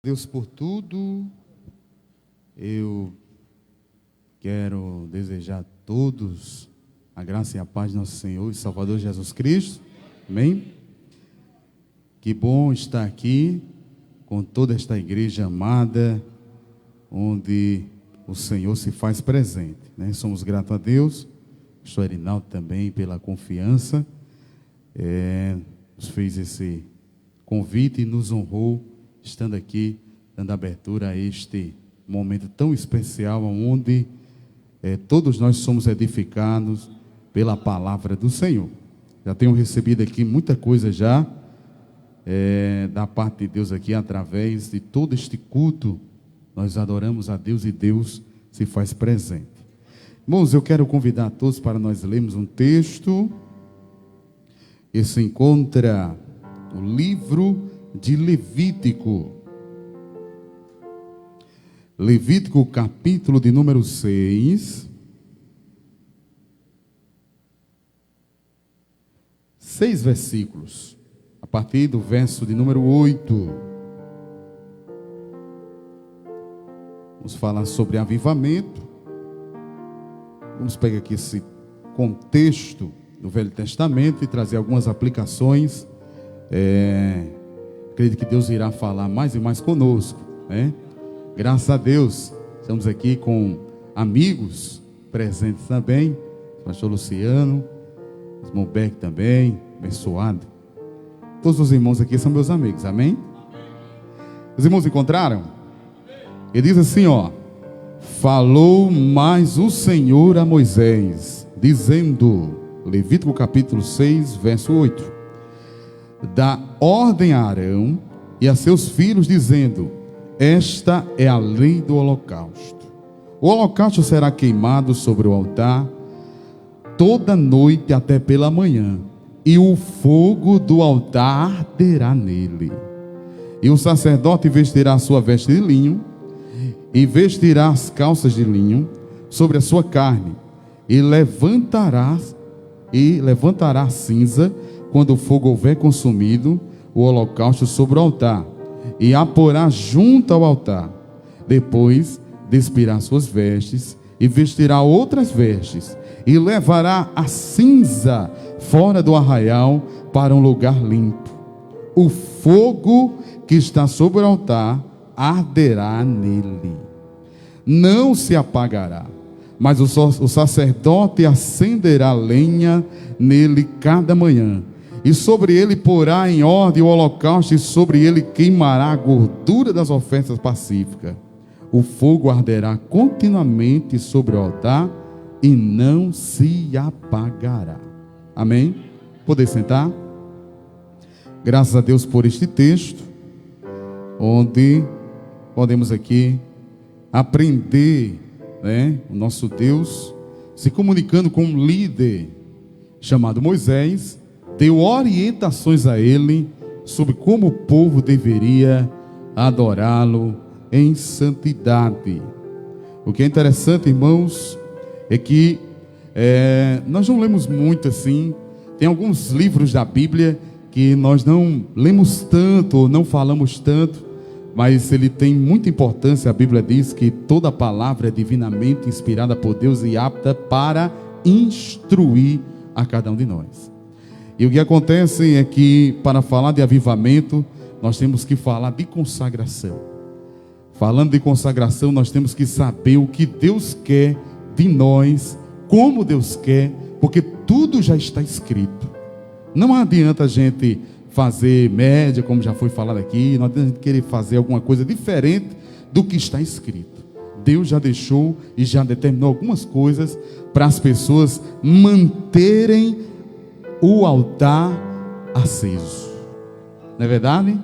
Deus por tudo. Eu quero desejar a todos a graça e a paz de nosso Senhor e Salvador Jesus Cristo. Amém? Que bom estar aqui com toda esta igreja amada, onde o Senhor se faz presente, né? Somos gratos a Deus, pastor Erinaldo também pela confiança, nos fez esse convite e nos honrou, estando aqui, dando abertura a este momento tão especial, onde todos nós somos edificados pela palavra do Senhor. Já tenho recebido aqui muita coisa já, da parte de Deus aqui, através de todo este culto, nós adoramos a Deus e Deus se faz presente. Irmãos, eu quero convidar a todos para nós lermos um texto, que se encontra no livro de Levítico. Levítico, capítulo de número 6. 6 versículos, a partir do verso de número 8. Vamos falar sobre avivamento. Vamos pegar aqui esse contexto do Velho Testamento e trazer algumas aplicações. Acredito que Deus irá falar mais e mais conosco, né? Graças a Deus, estamos aqui com amigos presentes também. O pastor Luciano, o irmão Beck também, abençoado. Todos os irmãos aqui são meus amigos, amém? Os irmãos encontraram? Ele diz assim, falou mais o Senhor a Moisés, dizendo, Levítico capítulo 6, verso 8, dá ordem a Arão e a seus filhos, dizendo, esta é a lei do holocausto. O holocausto será queimado sobre o altar toda noite até pela manhã, e o fogo do altar arderá nele. E o sacerdote vestirá a sua veste de linho, e vestirá as calças de linho sobre a sua carne, e levantará a cinza, quando o fogo houver consumido o holocausto sobre o altar, e a porá junto ao altar. Depois despirá suas vestes, e vestirá outras vestes, e levará a cinza fora do arraial para um lugar limpo. O fogo que está sobre o altar arderá nele, não se apagará, mas o sacerdote acenderá lenha nele cada manhã, e sobre ele porá em ordem o holocausto, e sobre ele queimará a gordura das ofertas pacíficas. O fogo arderá continuamente sobre o altar e não se apagará. Amém? Poder sentar? Graças a Deus por este texto, onde podemos aqui aprender, né, o nosso Deus se comunicando com um líder chamado Moisés, deu orientações a ele sobre como o povo deveria adorá-lo em santidade. O que é interessante, irmãos, é que nós não lemos muito assim. Tem alguns livros da Bíblia que nós não lemos tanto, ou não falamos tanto, mas ele tem muita importância. A Bíblia diz que toda palavra é divinamente inspirada por Deus e apta para instruir a cada um de nós. E o que acontece é que, para falar de avivamento, nós temos que falar de consagração. Falando de consagração, nós temos que saber o que Deus quer de nós, como Deus quer, porque tudo já está escrito. Não adianta a gente fazer média, como já foi falado aqui, não adianta a gente querer fazer alguma coisa diferente do que está escrito. Deus já deixou e já determinou algumas coisas para as pessoas manterem o altar aceso. Não é verdade?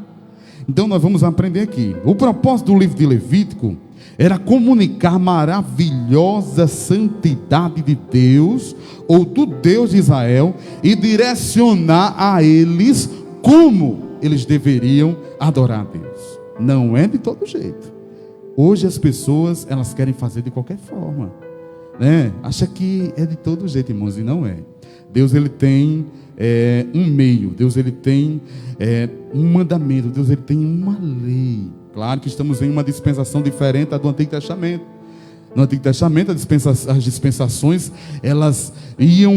Então nós vamos aprender aqui. O propósito do livro de Levítico era comunicar a maravilhosa santidade de Deus, ou do Deus de Israel, e direcionar a eles como eles deveriam adorar a Deus. Não é de todo jeito. Hoje as pessoas, elas querem fazer de qualquer forma, né? Acha que é de todo jeito, irmãos, e não é. Deus, ele tem um meio. Deus, ele tem um mandamento. Deus, ele tem uma lei. claro que estamos em uma dispensação diferente da do Antigo Testamento. No Antigo Testamento, as dispensações, elas iam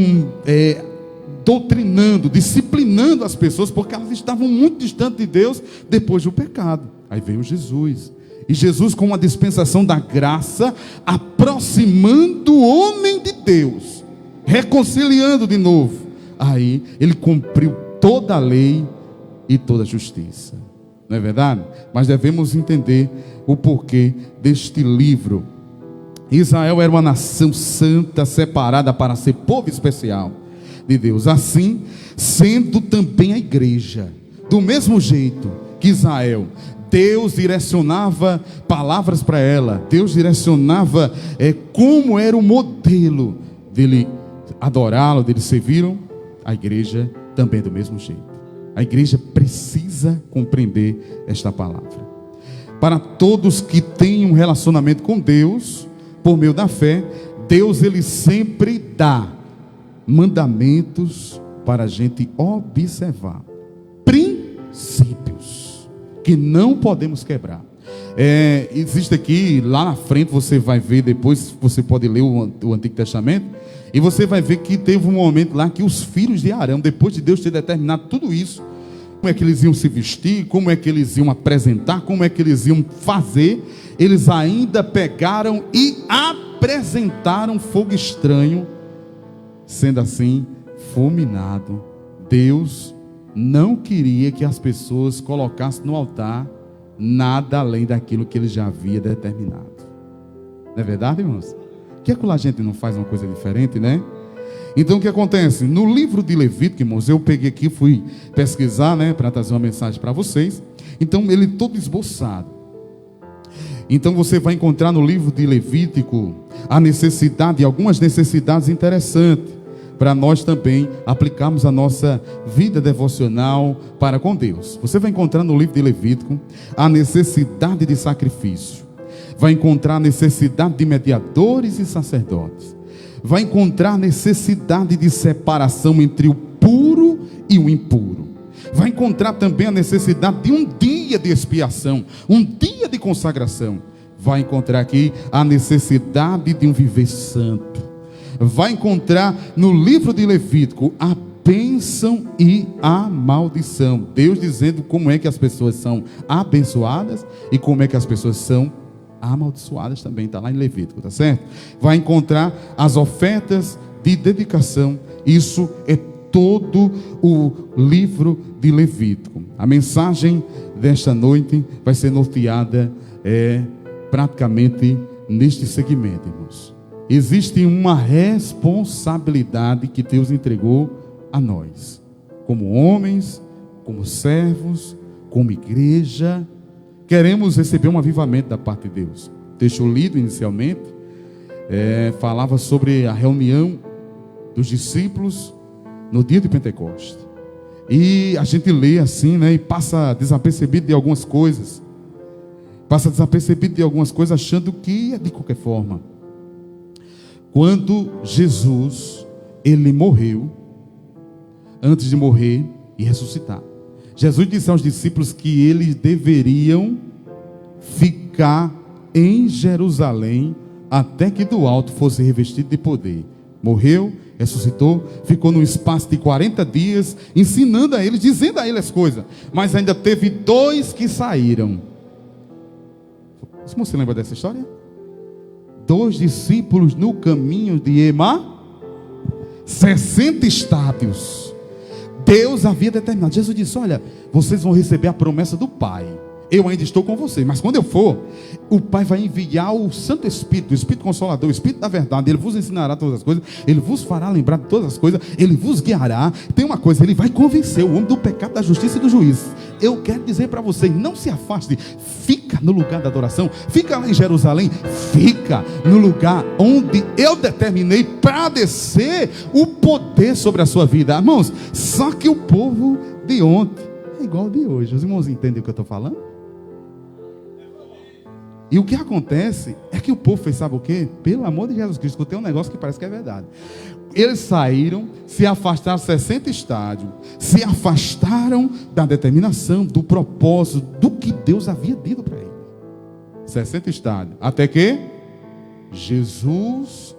doutrinando, disciplinando as pessoas, porque elas estavam muito distantes de Deus depois do pecado. Aí veio Jesus. E Jesus, com a dispensação da graça, aproximando o homem de Deus, reconciliando de novo. Aí ele cumpriu toda a lei e toda a justiça. Não é verdade? Mas devemos entender o porquê deste livro. Israel era uma nação santa, separada para ser povo especial de Deus. Assim, sendo também a igreja, do mesmo jeito que Israel, Deus direcionava palavras para ela, Deus direcionava como era o modelo dele adorá-lo, dele servi-lo. A igreja também é do mesmo jeito. A igreja precisa compreender esta palavra. Para todos que têm um relacionamento com Deus, por meio da fé, Deus ele sempre dá mandamentos para a gente observar, princípios que não podemos quebrar. Existe aqui, lá na frente você vai ver, depois você pode ler o Antigo Testamento, e você vai ver que teve um momento lá que os filhos de Arão, depois de Deus ter determinado tudo isso, como é que eles iam se vestir, como é que eles iam apresentar, como é que eles iam fazer, eles ainda pegaram e apresentaram fogo estranho, sendo assim fulminado. Deus não queria que as pessoas colocassem no altar nada além daquilo que ele já havia determinado. Não é verdade, irmãos? Por que a gente não faz uma coisa diferente, né? Então o que acontece? No livro de Levítico, irmãos, eu peguei aqui, fui pesquisar, né, para trazer uma mensagem para vocês. Então ele todo esboçado. Então você vai encontrar no livro de Levítico a necessidade, algumas necessidades interessantes, para nós também aplicarmos a nossa vida devocional para com Deus. Você vai encontrar no livro de Levítico a necessidade de sacrifício, vai encontrar a necessidade de mediadores e sacerdotes, vai encontrar a necessidade de separação entre o puro e o impuro, vai encontrar também a necessidade de um dia de expiação, um dia de consagração, vai encontrar aqui a necessidade de um viver santo, vai encontrar no livro de Levítico a bênção e a maldição. Deus dizendo como é que as pessoas são abençoadas e como é que as pessoas são amaldiçoadas também. Está lá em Levítico, tá certo? Vai encontrar as ofertas de dedicação. Isso é todo o livro de Levítico. A mensagem desta noite vai ser norteada praticamente neste segmento, irmãos. Existe uma responsabilidade que Deus entregou a nós, como homens, como servos, como igreja. Queremos receber um avivamento da parte de Deus. O texto lido inicialmente falava sobre a reunião dos discípulos no dia de Pentecostes. E a gente lê assim, né, e passa desapercebido de algumas coisas. Achando que é de qualquer forma. Quando Jesus, ele morreu, antes de morrer e ressuscitar, Jesus disse aos discípulos que eles deveriam ficar em Jerusalém até que do alto fosse revestido de poder. Morreu, ressuscitou, ficou num espaço de 40 dias, ensinando a eles, dizendo a eles as coisas. Mas ainda teve 2 que saíram. Você lembra dessa história? 2 discípulos no caminho de Emaús, 60 estádios. Deus havia determinado. Jesus disse: olha, vocês vão receber a promessa do Pai. Eu ainda estou com vocês, mas quando eu for, o Pai vai enviar o Santo Espírito, o Espírito Consolador, o Espírito da verdade. Ele vos ensinará todas as coisas, ele vos fará lembrar de todas as coisas, ele vos guiará. Tem uma coisa, ele vai convencer o homem do pecado, da justiça e do juízo. Eu quero dizer para vocês, não se afaste, fica no lugar da adoração, fica lá em Jerusalém, fica no lugar onde eu determinei para descer o poder sobre a sua vida. Irmãos, só que o povo de ontem é igual ao de hoje. Os irmãos entendem o que eu estou falando? E o que acontece é que o povo fez, sabe o quê? Pelo amor de Jesus Cristo, tem um negócio que parece que é verdade. Eles saíram, se afastaram 60 estádios, se afastaram da determinação, do propósito, do que Deus havia dito para ele. 60 estádios. Até que Jesus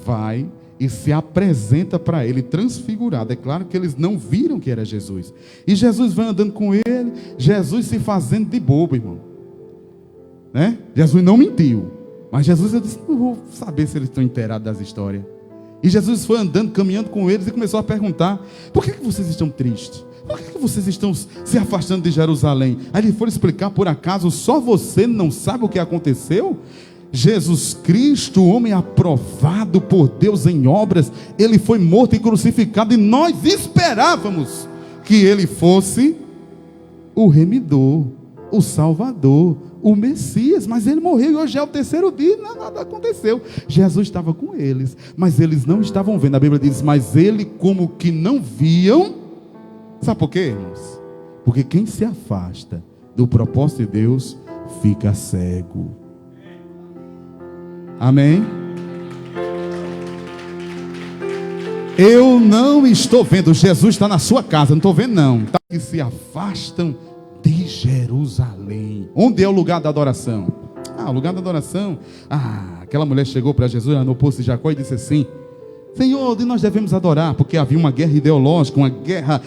vai e se apresenta para ele transfigurado. É claro que eles não viram que era Jesus. E Jesus vai andando com ele, Jesus se fazendo de bobo, irmão. Né? Jesus não mentiu. Mas Jesus disse, não vou saber se eles estão inteirados das histórias. E Jesus foi andando, caminhando com eles e começou a perguntar, por que vocês estão tristes? Por que vocês estão se afastando de Jerusalém? Aí ele foi explicar, por acaso só você não sabe o que aconteceu? Jesus Cristo, o homem aprovado por Deus em obras, ele foi morto e crucificado, e nós esperávamos que ele fosse o remidor, o salvador, o Messias, mas ele morreu e hoje é o terceiro dia e nada aconteceu. Jesus estava com eles, mas eles não estavam vendo. A Bíblia diz, mas ele como que não viam. Sabe por quê, irmãos? Porque quem se afasta do propósito de Deus fica cego. Amém? Eu não estou vendo, Jesus está na sua casa, não estou vendo não, tá? Que se afastam de Jerusalém. Onde é o lugar da adoração? O lugar da adoração. Aquela mulher chegou para Jesus no poço de Jacó e disse assim, Senhor, onde nós devemos adorar? Porque havia uma guerra ideológica, uma guerra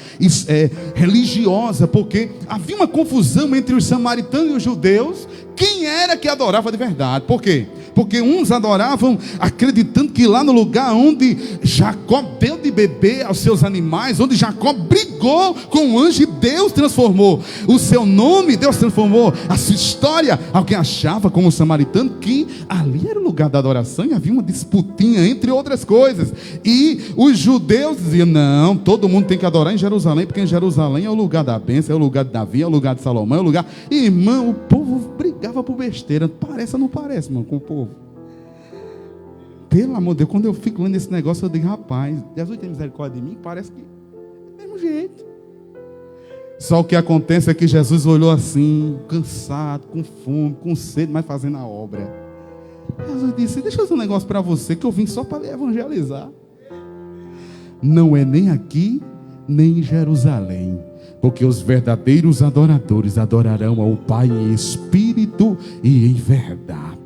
religiosa, porque havia uma confusão entre os samaritanos e os judeus. Quem era que adorava de verdade? Por quê? Porque uns adoravam acreditando que lá no lugar onde Jacó deu de beber aos seus animais, onde Jacó brigou com o anjo, e Deus transformou o seu nome, Deus transformou a sua história. Alguém achava, como o samaritano, que ali era o lugar da adoração, e havia uma disputinha entre outras coisas. E os judeus diziam, não, todo mundo tem que adorar em Jerusalém, porque em Jerusalém é o lugar da bênção, é o lugar de Davi, é o lugar de Salomão, é o lugar... Irmão, o povo brigava por besteira. Parece ou não parece, irmão, com o povo? Pelo amor de Deus, quando eu fico lendo esse negócio, eu digo, rapaz, Jesus tem misericórdia de mim, parece que é do mesmo jeito. Só o que acontece é que Jesus olhou assim, cansado, com fome, com sede, mas fazendo a obra. Jesus disse, deixa eu fazer um negócio para você, que eu vim só para evangelizar. Não é nem aqui, nem em Jerusalém, porque os verdadeiros adoradores adorarão ao Pai em espírito e em verdade.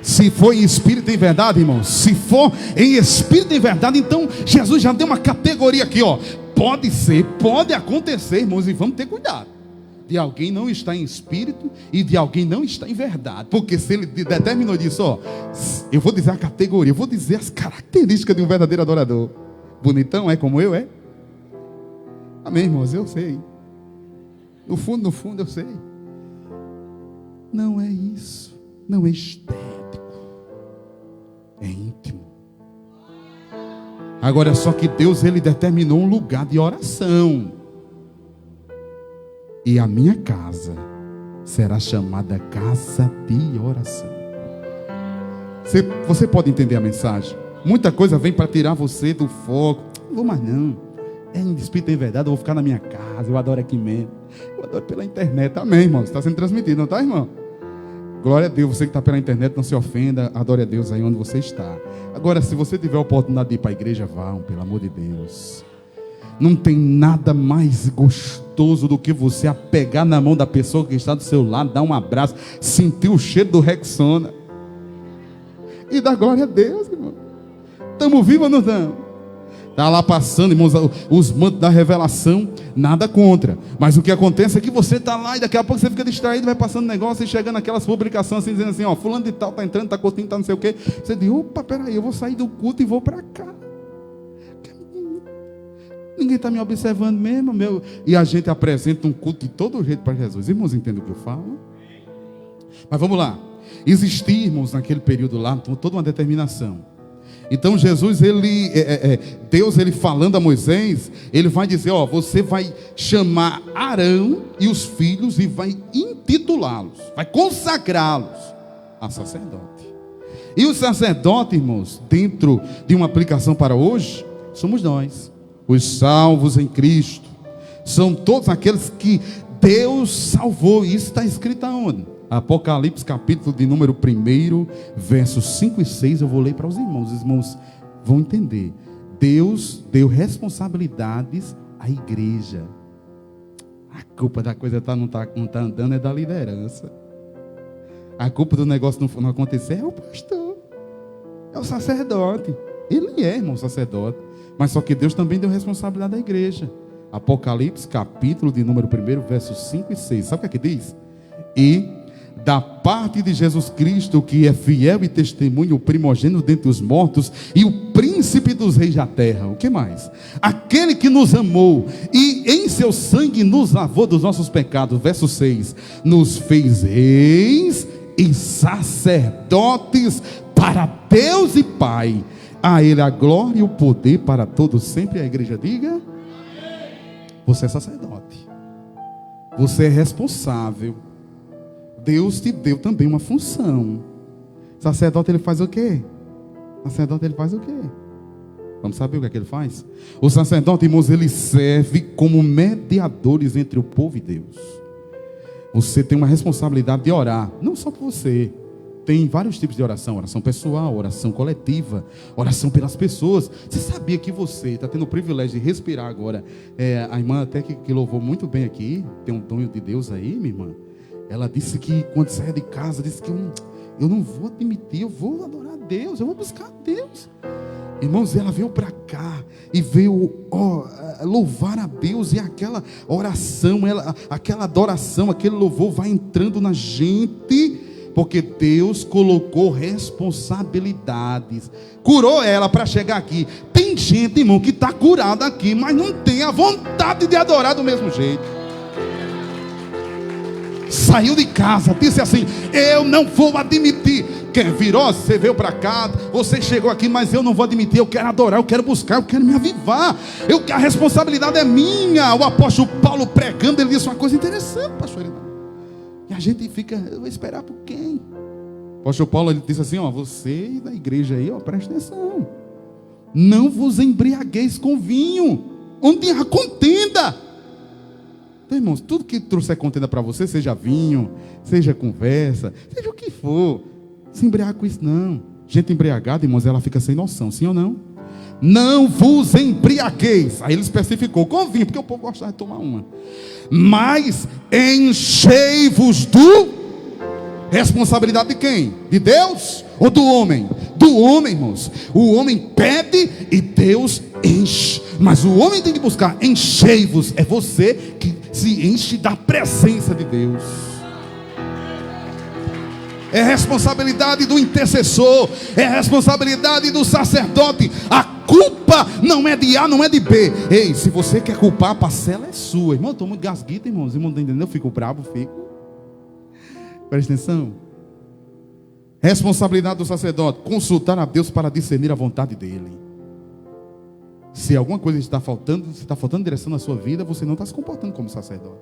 Se for em espírito e em verdade, irmãos, se for em espírito e em verdade, então Jesus já deu uma categoria aqui, ó. Pode ser, pode acontecer, irmãos, e vamos ter cuidado de alguém não estar em espírito e de alguém não estar em verdade. Porque se ele determinou disso, ó, eu vou dizer a categoria, eu vou dizer as características de um verdadeiro adorador. Bonitão, é como eu, é? Amém, irmãos, eu sei. No fundo eu sei. Não é isso, não é estético, é íntimo. Agora só que Deus, ele determinou um lugar de oração. E a minha casa será chamada casa de oração. Você pode entender a mensagem? Muita coisa vem para tirar você do foco. Não vou mais não. É em espírito e em verdade, eu vou ficar na minha casa, eu adoro aqui mesmo. Eu adoro pela internet. Amém, irmão? Está sendo transmitido, não está, irmão? Glória a Deus, você que está pela internet, não se ofenda, adore a Deus aí onde você está. Agora, se você tiver a oportunidade de ir para a igreja, vão, pelo amor de Deus. Não tem nada mais gostoso do que você apegar na mão da pessoa que está do seu lado, dar um abraço, sentir o cheiro do Rexona e dar glória a Deus, irmão. Estamos vivos ou não estamos? Está lá passando, irmãos, os mantos da revelação, nada contra. Mas o que acontece é que você está lá e daqui a pouco você fica distraído, vai passando negócio e chegando aquelas publicações assim, dizendo assim, ó, fulano de tal está entrando, está curtindo, está não sei o quê. Você diz, opa, peraí, eu vou sair do culto e vou para cá. Ninguém está me observando mesmo, meu. E a gente apresenta um culto de todo jeito para Jesus. Irmãos, entendem o que eu falo? Mas vamos lá. Existia, irmãos, naquele período lá, toda uma determinação. Então Jesus, Deus, ele falando a Moisés, ele vai dizer, ó, você vai chamar Arão e os filhos e vai intitulá-los, vai consagrá-los a sacerdote. E o sacerdote, irmãos, dentro de uma aplicação para hoje, somos nós, os salvos em Cristo. São todos aqueles que Deus salvou. Isso está escrito aonde? Apocalipse, capítulo de número 1, versos 5 e 6. Eu vou ler para os irmãos vão entender. Deus deu responsabilidades à igreja. A culpa da coisa não tá andando é da liderança. A culpa do negócio não acontecer é o pastor, é o sacerdote. Ele é, irmão, sacerdote. Mas só que Deus também deu responsabilidade à igreja. Apocalipse, capítulo de número 1, versos 5 e 6. Sabe o que é que diz? E da parte de Jesus Cristo, que é fiel e testemunho, o primogênito dentre os mortos e o príncipe dos reis da terra. O que mais? Aquele que nos amou e em seu sangue nos lavou dos nossos pecados. Verso 6. Nos fez reis e sacerdotes para Deus e Pai. A Ele a glória e o poder para todos sempre. A igreja diga: você é sacerdote. Você é responsável. Deus te deu também uma função. Sacerdote, ele faz o quê? Sacerdote, ele faz o quê? Vamos saber o que é que ele faz? O sacerdote, irmãos, ele serve como mediadores entre o povo e Deus. Você tem uma responsabilidade de orar, não só por você. Tem vários tipos de oração: oração pessoal, oração coletiva, oração pelas pessoas. Você sabia que você está tendo o privilégio de respirar agora? A irmã até que louvou muito bem aqui, tem um dom de Deus aí, minha irmã. Ela disse que quando saia de casa, disse que eu não vou admitir, eu vou adorar a Deus, eu vou buscar a Deus. Irmãos, ela veio para cá e veio louvar a Deus, e aquela oração, aquela adoração, aquele louvor vai entrando na gente, porque Deus colocou responsabilidades. Curou ela para chegar aqui. Tem gente, irmão, que está curada aqui, mas não tem a vontade de adorar do mesmo jeito. Saiu de casa, disse assim: eu não vou admitir. Quer virou, você veio para cá, você chegou aqui, mas eu não vou admitir. Eu quero adorar, eu quero buscar, eu quero me avivar. A responsabilidade é minha. O apóstolo Paulo pregando, ele disse uma coisa interessante, pastor. E a gente fica: eu vou esperar por quem? O apóstolo Paulo, ele disse assim: você da igreja aí, presta atenção. Não vos embriagueis com vinho, onde há contenda. Então, irmãos, tudo que trouxer contenda para você, seja vinho, seja conversa, seja o que for, se embriaga com isso não. Gente embriagada, irmãos, ela fica sem noção, sim ou não? Não vos embriagueis. Aí ele especificou com vinho, porque o povo gostava de tomar uma. Mas enchei-vos do... Responsabilidade de quem? De Deus ou do homem? Do homem, irmãos. O homem pede e Deus enche. Mas o homem tem que buscar. Enchei-vos. É você que se enche da presença de Deus. É responsabilidade do intercessor, é responsabilidade do sacerdote. A culpa não é de A, não é de B. Ei, se você quer culpar, a parcela é sua. Irmão, eu estou muito gasguito, irmãos. Irmão, não entendeu? Eu fico bravo, fico. Presta atenção. Responsabilidade do sacerdote: consultar a Deus para discernir a vontade dele. Se alguma coisa está faltando, se está faltando direção na sua vida, você não está se comportando como sacerdote.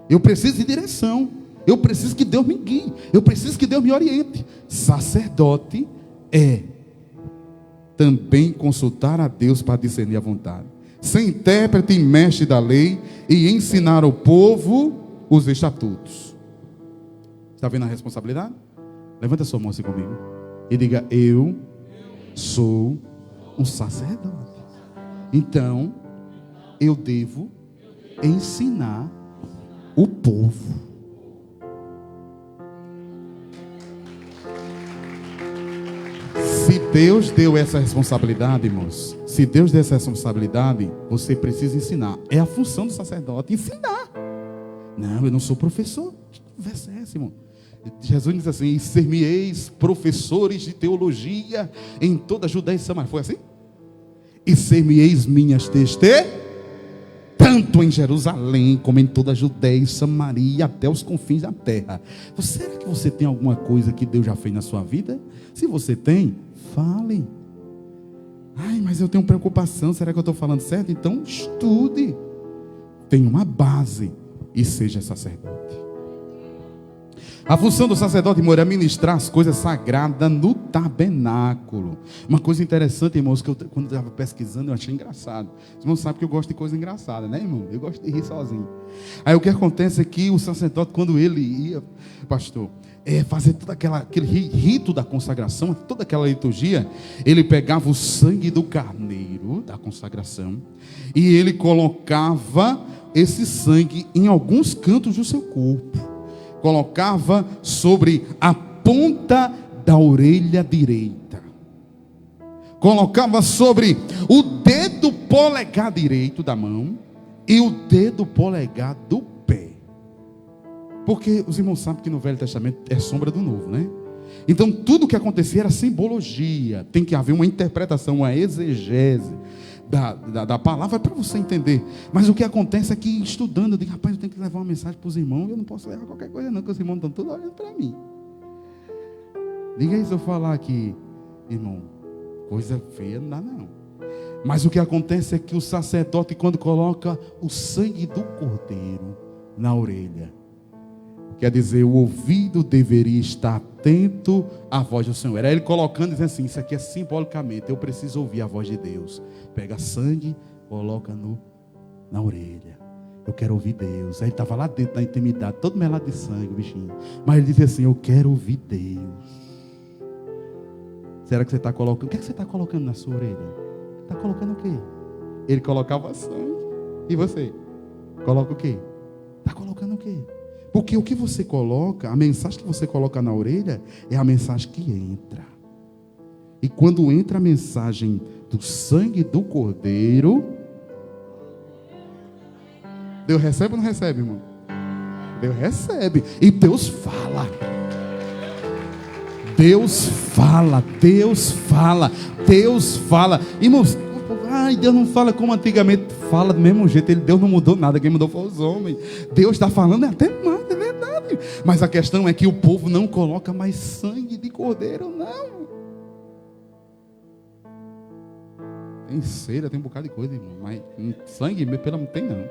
Eu preciso de direção. Eu preciso que Deus me guie. Eu preciso que Deus me oriente. Sacerdote é também consultar a Deus para discernir a vontade. Ser intérprete e mestre da lei e ensinar ao povo os estatutos. Está vendo a responsabilidade? Levanta a sua mão assim comigo e diga: eu sou um sacerdote. Então, eu devo ensinar o povo. Se Deus deu essa responsabilidade, irmãos, se Deus deu essa responsabilidade, você precisa ensinar. É a função do sacerdote, ensinar. Não, eu não sou professor. Que conversa é essa, irmão? Jesus diz assim: ser-me-eis professores de teologia em toda a Judéia e Samaria. Foi assim? E ser-me-eis minhas testemunhas, tanto em Jerusalém como em toda a Judéia e Samaria, até os confins da terra. Será que você tem alguma coisa que Deus já fez na sua vida? Se você tem, fale. Ai, mas eu tenho preocupação, será que eu estou falando certo? Então estude, tenha uma base e seja sacerdote. A função do sacerdote, irmão, era ministrar as coisas sagradas no tabernáculo. Uma coisa interessante, irmãos, que quando eu estava pesquisando, eu achei engraçado. Os irmãos sabem que eu gosto de coisa engraçada, né, irmão? Eu gosto de rir sozinho. Aí o que acontece é que o sacerdote, quando ele ia, pastor, fazer todo aquele rito da consagração, toda aquela liturgia, ele pegava o sangue do carneiro da consagração e ele colocava esse sangue em alguns cantos do seu corpo. Colocava sobre a ponta da orelha direita. Colocava sobre o dedo polegar direito da mão e o dedo polegar do pé. Porque os irmãos sabem que no Velho Testamento é sombra do Novo, né? Então tudo que acontecia era simbologia. Tem que haver uma interpretação, uma exegese da palavra para você entender. Mas o que acontece é que estudando, eu digo, rapaz, eu tenho que levar uma mensagem para os irmãos. Eu não posso levar qualquer coisa não, porque os irmãos estão todos olhando para mim. Diga aí se eu falar aqui, irmão, coisa feia não dá não. Mas o que acontece é que o sacerdote, quando coloca o sangue do cordeiro na orelha, quer dizer, o ouvido deveria estar atento à voz do Senhor. Era ele colocando, dizendo assim, isso aqui é simbolicamente, eu preciso ouvir a voz de Deus. Pega sangue, coloca na orelha. Eu quero ouvir Deus. Aí ele estava lá dentro da intimidade, todo melado de sangue, o bichinho. Mas ele dizia assim, eu quero ouvir Deus. Será que você está colocando? O que é que você está colocando na sua orelha? Está colocando o quê? Ele colocava sangue. E você? Coloca o quê? Está colocando o quê? Porque o que você coloca, a mensagem que você coloca na orelha, é a mensagem que entra. E quando entra a mensagem do sangue do cordeiro, Deus recebe ou não recebe, irmão? Deus recebe. E Deus fala. Deus fala, Deus fala, Deus fala. Irmãos, Deus não fala como antigamente. Fala do mesmo jeito. Deus não mudou nada, quem mudou foi os homens. Deus está falando até mais, é verdade. Mas a questão é que o povo não coloca mais sangue de cordeiro, não. Tem cera, tem um bocado de coisa, irmão. Mas sangue, pelo não tem não.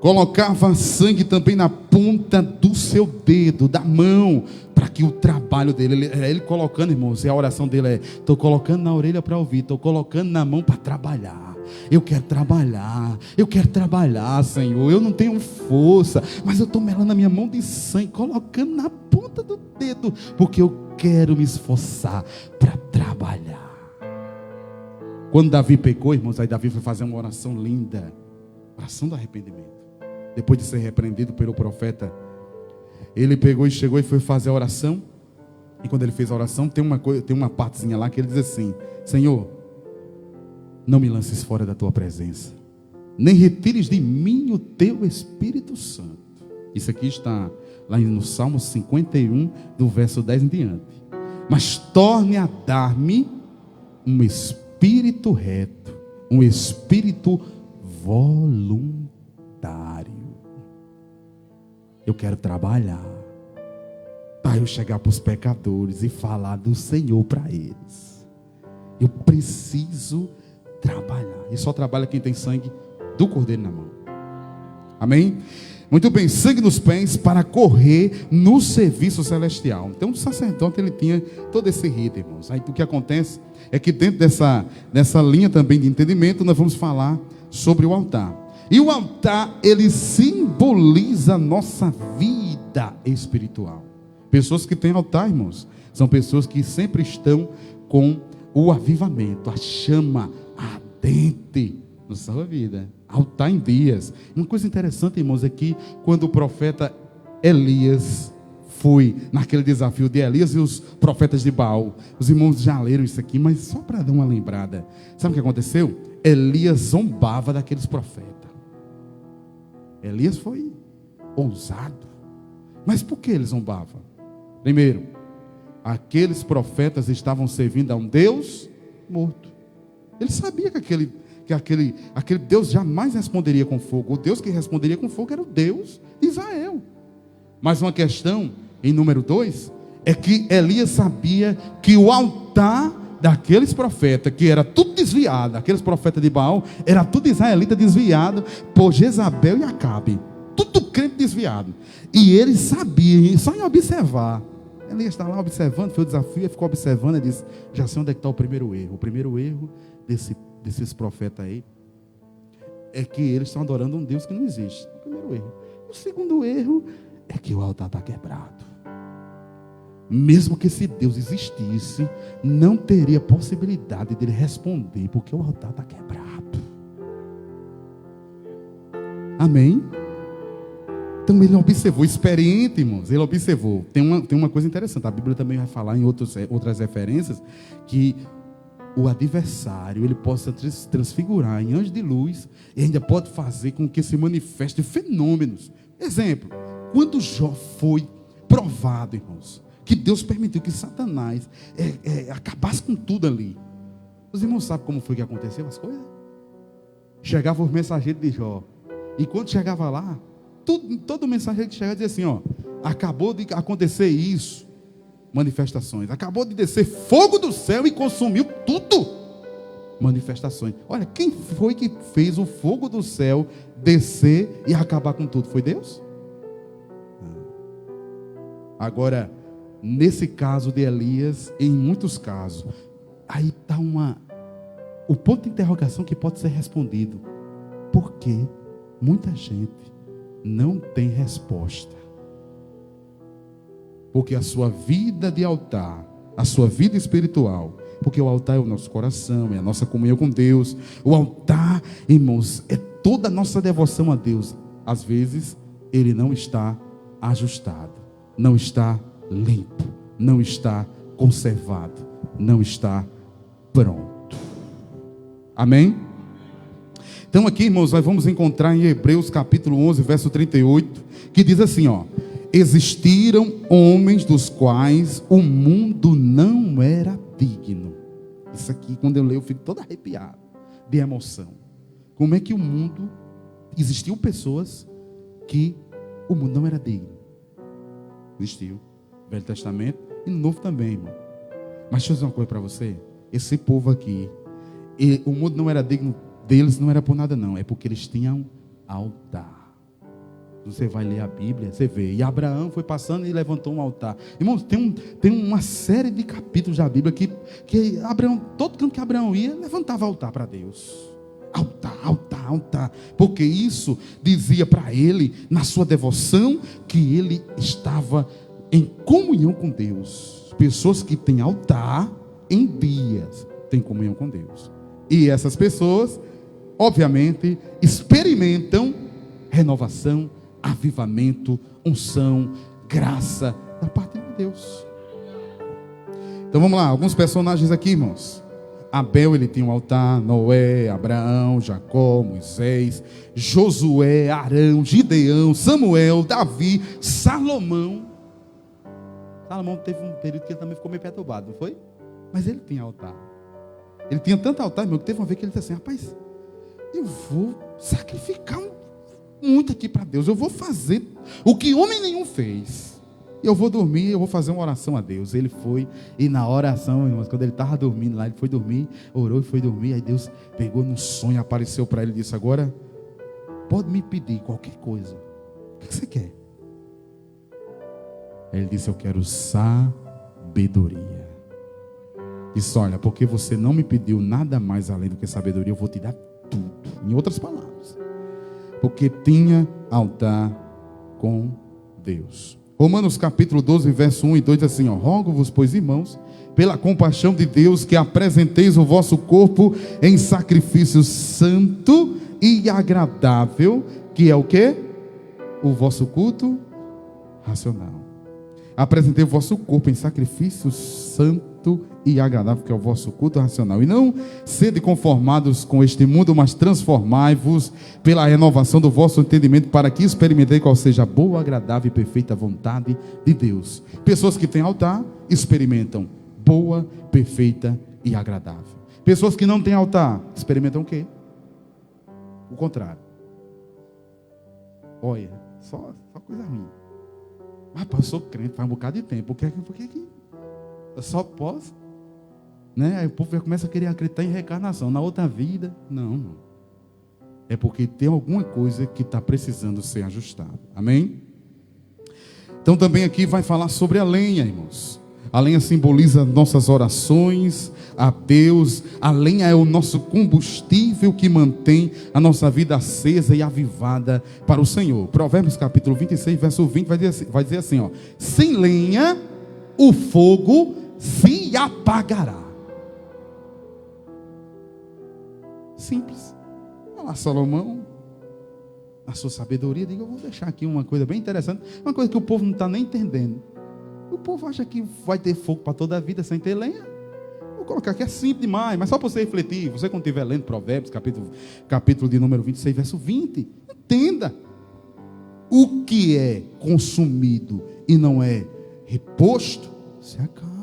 Colocava sangue também na ponta do seu dedo, da mão, para que o trabalho dele, ele colocando, irmãos, e a oração dele é, estou colocando na orelha para ouvir, estou colocando na mão para trabalhar. Eu quero trabalhar, Senhor. Eu não tenho força, mas eu estou melando a minha mão de sangue, colocando na ponta do dedo, porque eu quero me esforçar para trabalhar. Quando Davi pecou, irmãos, aí Davi foi fazer uma oração linda, oração do arrependimento. Depois de ser repreendido pelo profeta, ele pegou e chegou e foi fazer a oração. E quando ele fez a oração, tem uma partezinha lá que ele diz assim: Senhor, não me lances fora da tua presença, nem retires de mim o teu Espírito Santo. Isso aqui está lá no Salmo 51, do verso 10 em diante. Mas torne a dar-me um espírito reto, um espírito voluntário. Eu quero trabalhar para eu chegar para os pecadores e falar do Senhor para eles. Eu preciso trabalhar. E só trabalha quem tem sangue do cordeiro na mão. Amém? Muito bem, sangue nos pés para correr no serviço celestial. Então o sacerdote, ele tinha todo esse rito, irmãos. Aí o que acontece é que dentro dessa linha também de entendimento, nós vamos falar sobre o altar. E o altar, ele simboliza a nossa vida espiritual. Pessoas que têm altar, irmãos, são pessoas que sempre estão com o avivamento, a chama ardente na sua vida. Altar em dias. Uma coisa interessante, irmãos, é que quando o profeta Elias foi naquele desafio de Elias e os profetas de Baal, os irmãos já leram isso aqui, mas só para dar uma lembrada. Sabe o que aconteceu? Elias zombava daqueles profetas. Elias foi ousado. Mas por que ele zombava? Primeiro, aqueles profetas estavam servindo a um Deus morto. Ele sabia que aquele Deus jamais responderia com fogo. O Deus que responderia com fogo era o Deus de Israel. Mas uma questão, em número 2, é que Elias sabia que o altar daqueles profetas, que era tudo aqueles profetas de Baal, era tudo israelita desviado por Jezabel e Acabe. Tudo Muito crente desviado. E ele sabia, só em observar. Ele está lá observando, foi o desafio, ele ficou observando, ele disse, já sei onde é que está o primeiro erro. O primeiro erro desses profetas aí é que eles estão adorando um Deus que não existe. O primeiro erro. O segundo erro é que o altar está quebrado. Mesmo que esse Deus existisse, não teria possibilidade de ele responder, porque o altar está quebrado. Amém? Então ele observou, experiente, irmãos, ele observou. Tem uma coisa interessante, a Bíblia também vai falar em outras referências, que o adversário, ele possa transfigurar em anjo de luz, e ainda pode fazer com que se manifeste fenômenos. Exemplo, quando Jó foi provado, irmãos, que Deus permitiu que Satanás acabasse com tudo ali. Os irmãos sabem como foi que aconteceu as coisas? Chegavam os mensageiros de Jó, e quando chegava lá, todo mensageiro que chegava dizia assim, ó, acabou de acontecer isso, manifestações, acabou de descer fogo do céu e consumiu tudo, manifestações. Olha, quem foi que fez o fogo do céu descer e acabar com tudo? Foi Deus? Agora, nesse caso de Elias, em muitos casos, aí está o ponto de interrogação que pode ser respondido. Por que muita gente não tem resposta? Porque a sua vida de altar, a sua vida espiritual, porque o altar é o nosso coração, é a nossa comunhão com Deus. O altar, irmãos, é toda a nossa devoção a Deus. Às vezes, ele não está ajustado, não está limpo, não está conservado, não está pronto. Amém? Então aqui, irmãos, nós vamos encontrar em Hebreus capítulo 11, verso 38, que diz assim, ó: existiram homens dos quais o mundo não era digno. Isso aqui, quando eu leio, eu fico todo arrepiado de emoção. Como é que o mundo, existiam pessoas que o mundo não era digno? Existiu. Velho Testamento e no Novo também, irmão. Mas deixa eu dizer uma coisa para você. Esse povo aqui, o mundo não era digno deles, não era por nada não, é porque eles tinham altar. Você vai ler a Bíblia, você vê. E Abraão foi passando e levantou um altar. Irmãos, tem uma série de capítulos da Bíblia que Abraão, todo canto que Abraão ia, levantava altar para Deus. Altar, altar, altar. Porque isso dizia para ele, na sua devoção, que ele estava em comunhão com Deus. Pessoas que têm altar em dias têm comunhão com Deus. E essas pessoas, obviamente, experimentam renovação, avivamento, unção, graça da parte de Deus. Então vamos lá, alguns personagens aqui, irmãos. Abel, ele tinha um altar. Noé, Abraão, Jacó, Moisés, Josué, Arão, Gideão, Samuel, Davi, Salomão. Salomão teve um período que ele também ficou meio perturbado, não foi? Mas ele tinha altar. Ele tinha tanto altar, irmão, que teve uma vez que ele disse assim: rapaz, eu vou sacrificar muito aqui para Deus. Eu vou fazer o que homem nenhum fez. Eu vou dormir, eu vou fazer uma oração a Deus. Ele foi, e na oração, irmãos, quando ele estava dormindo lá, ele foi dormir, orou e foi dormir. Aí Deus pegou num sonho, apareceu para ele e disse: agora, pode me pedir qualquer coisa. O que você quer? Aí ele disse: eu quero sabedoria. Disse: olha, porque você não me pediu nada mais além do que sabedoria, eu vou te dar tudo. Em outras palavras, porque tinha altar com Deus. Romanos capítulo 12, verso 1 e 2 diz assim, ó: rogo-vos, pois, irmãos, pela compaixão de Deus, que apresenteis o vosso corpo em sacrifício santo e agradável, que é o quê? O vosso culto racional. Apresentei o vosso corpo em sacrifício santo e agradável, que é o vosso culto racional. E não sede conformados com este mundo, mas transformai-vos pela renovação do vosso entendimento, para que experimentei qual seja a boa, agradável e perfeita vontade de Deus. Pessoas que têm altar experimentam boa, perfeita e agradável. Pessoas que não têm altar experimentam o quê? O contrário. Olha, só coisa ruim. Mas eu sou crente faz um bocado de tempo. Por que eu só posso? Né? Aí o povo já começa a querer acreditar em reencarnação. Na outra vida, não. é porque tem alguma coisa que está precisando ser ajustada. Amém? Então também aqui vai falar sobre a lenha, irmãos. A lenha simboliza nossas orações a Deus. A lenha é o nosso combustível que mantém a nossa vida acesa e avivada para o Senhor. Provérbios capítulo 26, verso 20 vai dizer assim, ó: sem lenha o fogo se apagará. Simples. Olha lá Salomão, a sua sabedoria, diga: eu vou deixar aqui uma coisa bem interessante, uma coisa que o povo não está nem entendendo. O povo acha que vai ter fogo para toda a vida sem ter lenha. Vou colocar aqui, é simples demais, mas só para você refletir. Você, quando estiver lendo Provérbios, capítulo de número 26, verso 20, entenda: o que é consumido e não é reposto, se acaba.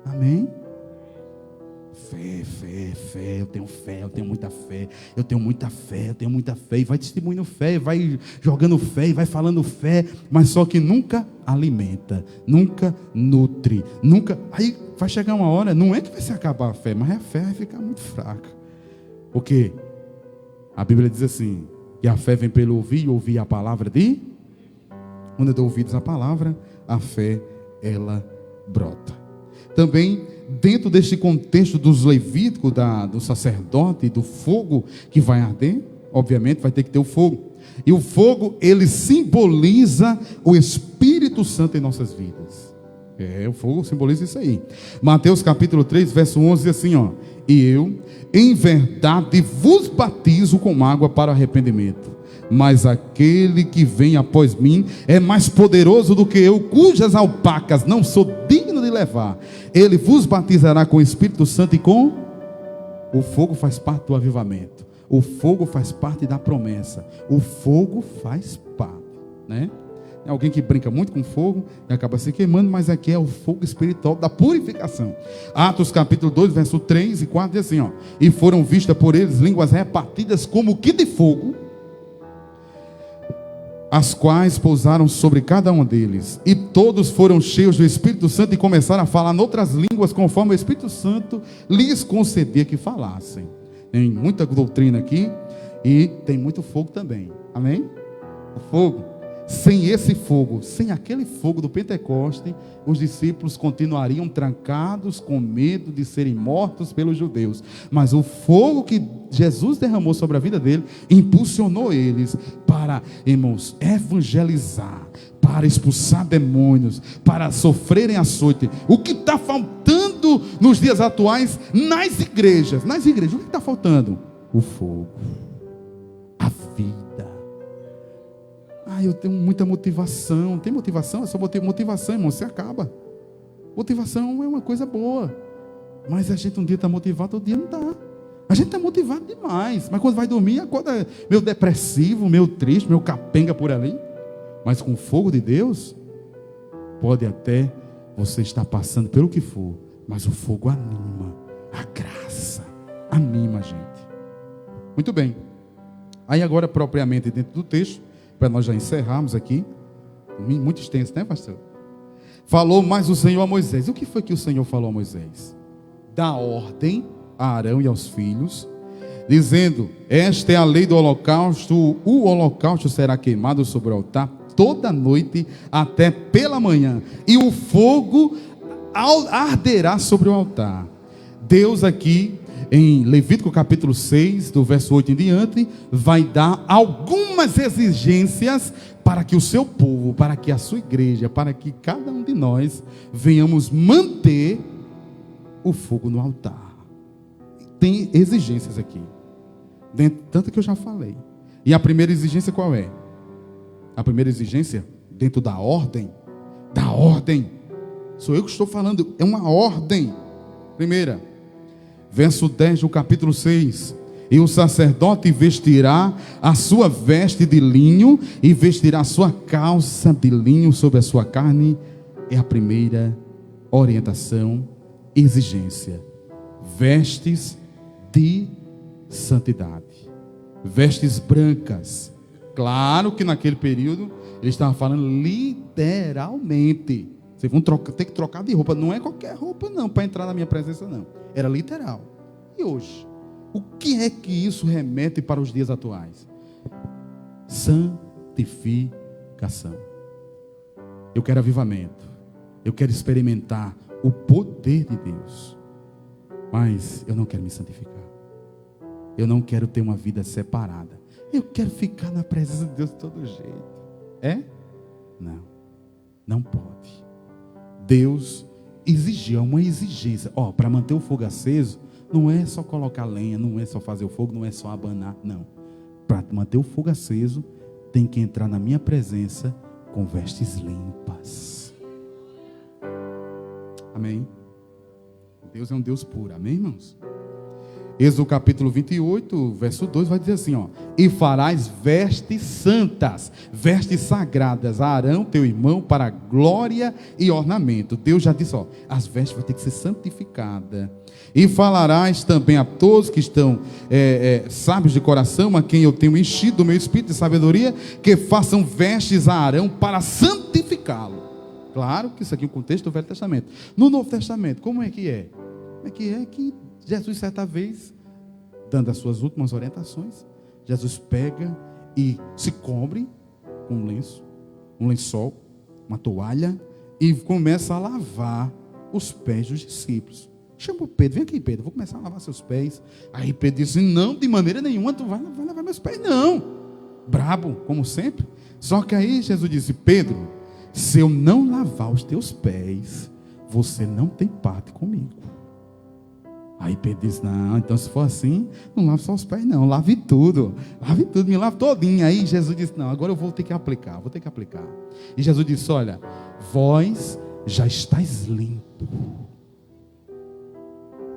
Amém? Fé, eu tenho muita fé, e vai distribuindo fé, vai jogando fé, e vai falando fé, mas só que nunca alimenta, nunca nutre, aí vai chegar uma hora, não é que vai se acabar a fé, mas a fé vai ficar muito fraca, porque a Bíblia diz assim, que a fé vem pelo ouvir, e ouvir a palavra quando eu dou ouvidos à palavra, a fé, ela brota. Também, dentro deste contexto dos levíticos, do sacerdote, do fogo que vai arder, obviamente vai ter que ter o fogo. E o fogo, ele simboliza o Espírito Santo em nossas vidas. O fogo simboliza isso aí. Mateus capítulo 3, verso 11, diz assim, ó: e eu, em verdade, vos batizo com água para arrependimento. Mas aquele que vem após mim é mais poderoso do que eu, cujas alpacas não sou digno de levar. Ele vos batizará com o Espírito Santo e com... O fogo faz parte do avivamento. O fogo faz parte da promessa. O fogo faz parte, né? Tem alguém que brinca muito com fogo e acaba se queimando, mas aqui é o fogo espiritual da purificação. Atos capítulo 2, verso 3 e 4 diz assim, ó: e foram vistas por eles línguas repartidas como que de fogo, as quais pousaram sobre cada um deles, e todos foram cheios do Espírito Santo e começaram a falar noutras línguas, conforme o Espírito Santo lhes concedia que falassem. Tem muita doutrina aqui, e tem muito fogo também, amém? O fogo, sem esse fogo, sem aquele fogo do Pentecoste, os discípulos continuariam trancados com medo de serem mortos pelos judeus, mas o fogo que Jesus derramou sobre a vida dele, impulsionou eles para, irmãos, evangelizar, para expulsar demônios, para sofrerem açoite. O que está faltando nos dias atuais nas igrejas, o que está faltando? O fogo, a vida. Eu tenho muita motivação. Tem motivação? É só motivação, irmão, você acaba. Motivação é uma coisa boa, mas a gente um dia está motivado, outro dia não está. A gente está motivado demais, mas quando vai dormir, acorda meio depressivo, meio triste, meio capenga por ali. Mas com o fogo de Deus, pode até você estar passando pelo que for, mas o fogo anima, a graça anima a gente. Muito bem. Aí agora, propriamente dentro do texto, para nós já encerrarmos aqui, muito extenso, né, pastor? Falou mais o Senhor a Moisés. O que foi que o Senhor falou a Moisés? Dá ordem a Arão e aos filhos, dizendo: esta é a lei do holocausto. O holocausto será queimado sobre o altar toda noite até pela manhã, e o fogo arderá sobre o altar. Deus aqui, em Levítico capítulo 6, do verso 8 em diante, vai dar algumas exigências para que o seu povo, para que a sua igreja, para que cada um de nós venhamos manter o fogo no altar. Tem exigências aqui, tanto que eu já falei. E a primeira exigência qual é? A primeira exigência, dentro da ordem, sou eu que estou falando, é uma ordem. Primeira, verso 10 do capítulo 6: e o sacerdote vestirá a sua veste de linho, e vestirá a sua calça de linho sobre a sua carne. É a primeira orientação, exigência. Vestes de santidade, vestes brancas. Claro que naquele período ele estava falando literalmente. Vocês vão ter que trocar de roupa. Não é qualquer roupa não, para entrar na minha presença não. Era literal. E hoje? O que é que isso remete para os dias atuais? Santificação. Eu quero avivamento. Eu quero experimentar o poder de Deus. Mas eu não quero me santificar. Eu não quero ter uma vida separada. Eu quero ficar na presença de Deus de todo jeito. É? Não. Não pode. Deus exigiu uma exigência. Para manter o fogo aceso, não é só colocar lenha, não é só fazer o fogo, não é só abanar. Não. Para manter o fogo aceso, tem que entrar na minha presença com vestes limpas. Amém? Deus é um Deus puro. Amém, irmãos? Êxodo capítulo 28, verso 2 vai dizer assim, e farás vestes santas, vestes sagradas a Arão, teu irmão, para glória e ornamento. Deus já disse, as vestes vão ter que ser santificadas. E falarás também a todos que estão sábios de coração, a quem eu tenho enchido do meu espírito de sabedoria, que façam vestes a Arão para santificá-lo. Claro que isso aqui é o contexto do Velho Testamento. No Novo Testamento, como é que é? Que Jesus, certa vez, dando as suas últimas orientações, Jesus pega e se cobre com um lençol, uma toalha, e começa a lavar os pés dos discípulos. Chama o Pedro, vem aqui, Pedro, vou começar a lavar seus pés. Aí Pedro disse, não, de maneira nenhuma, tu vai lavar meus pés, não. Brabo, como sempre. Só que aí Jesus disse, Pedro, se eu não lavar os teus pés, você não tem parte comigo. Aí Pedro disse, não, então se for assim, não lave só os pés não, lave tudo, me lave todinho. Aí Jesus disse, não, agora eu vou ter que aplicar. E Jesus disse, olha, vós já estáis limpo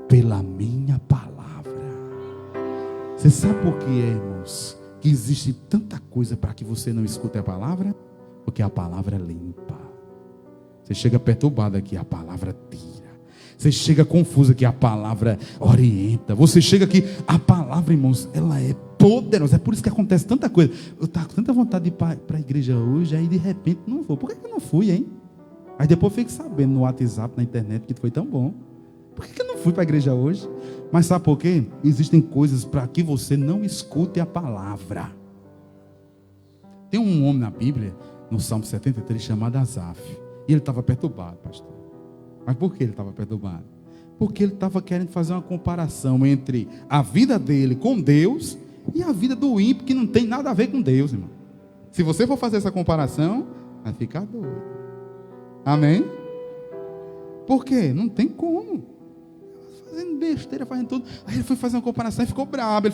pela minha palavra. Você sabe por que irmãos, que existe tanta coisa para que você não escute a palavra? Porque a palavra é limpa. Você chega perturbado aqui, a palavra tira. Você chega confuso aqui, a palavra orienta. Você chega aqui, a palavra, irmãos, ela é poderosa. É por isso que acontece tanta coisa. Eu estava com tanta vontade de ir para a igreja hoje, aí de repente não vou. Por que eu não fui, hein? Aí depois eu fiquei sabendo no WhatsApp, na internet, que foi tão bom. Por que eu não fui para a igreja hoje? Mas sabe por quê? Existem coisas para que você não escute a palavra. Tem um homem na Bíblia, no Salmo 73, chamado Asaf. E ele estava perturbado, pastor. Mas por que ele estava perturbado? Porque ele estava querendo fazer uma comparação entre a vida dele com Deus e a vida do ímpio, que não tem nada a ver com Deus, irmão. Se você for fazer essa comparação, vai ficar doido. Amém? Por quê? Não tem como. Fazendo besteira, fazendo tudo. Aí ele foi fazer uma comparação e ficou bravo.